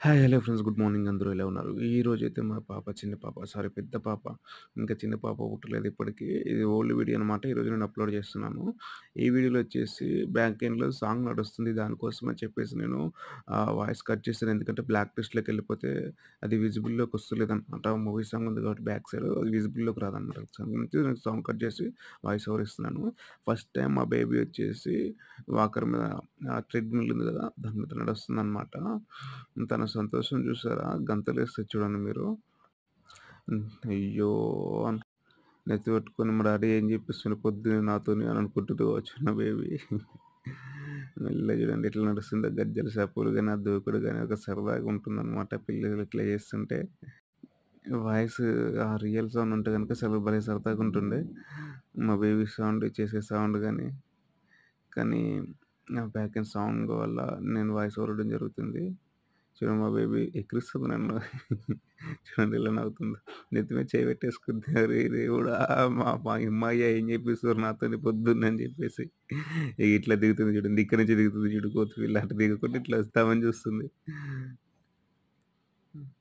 Hi! Hello friends. Good morning. అందరూ ఎలా ఉన్నారు? ఈరోజైతే మా పాప, చిన్న పాప సారీ పెద్ద పాప, ఇంకా చిన్న పాప పుట్టలేదు ఇప్పటికి. ఇది ఓల్డ్ వీడియో అనమాట. ఈరోజు నేను అప్‌లోడ్ చేస్తున్నాను. ఈ వీడియోలో వచ్చేసి బ్యాక్ ఎండ్‌లో సాంగ్ నడుస్తుంది. దానికోసమని చెప్పేసి నేను వాయిస్ కట్ చేశాను. ఎందుకంటే బ్లాక్ లిస్ట్‌లోకెళ్ళిపోతే అది విజిబుల్‌లోకి వస్తలేదనమాట. మూవీ సాంగ్ ఉంది కాబట్టి బ్యాక్ సైడ్ అది విజిబుల్‌లోకి రాదనమాట. అందుకే నేను సాంగ్ కట్ చేసి వాయిస్ ఓవర్ ఇస్తున్నాను. ఫస్ట్ టైమ్ మా బేబీ వచ్చేసి వాకర్ మీద ట్రెడ్‌మిల్ ఉంది కదా! దాని మీద నడుస్తుందనమాట. తన సంతోషం చూసారా? గంతలేస్తది చూడండి మీరు. అయ్యో! అని నెత్తి పట్టుకొని మా డాడీ ఏం చెప్పిస్తుండు పొద్దున్నే నాతోని అని అనుకుంటది కావచ్చు నా బేబీ. మెల్లగా చూడండి ఎట్లా నడుస్తుందో గజ్జల సప్పుడు గాని, ఆ దూకుడు గాని ఒక సరదాగా ఉంటుందనమాట పిల్లలు ఇట్లా చేస్తుంటే. వాయిస్ ఆ రియల్ సౌండ్ ఉంటే గనుక అసలు భలే సరదాగా ఉంటుండే. మా బేబీ సౌండ్, చేసే సౌండ్ గాని, కానీ ఆ బ్యాక్ ఎండ్ సౌండ్ వల్ల నేను వాయిస్ ఓవర్ ఇవ్వడం జరుగుతుంది. చూడండి మా బేబీ ఎక్కిరిస్తుంది నన్ను. చూడండి ఎలా నవ్వుతుందో. నెత్తి మీద చేయి పెట్టేసుకుంది. అరే దేవుడా! మా అమ్మాయి ఏం చేపిస్తుర్రు నాతోని పొద్దున్నే అని చెప్పేసి. ఇగ ఇట్లా దిగుతుంది చూడండి. ఇక్కడి నుంచి దిగుతుంది చూడు కోతి పిల్ల. అటు దిగకుండా ఇట్లా వస్తామని చూస్తుంది.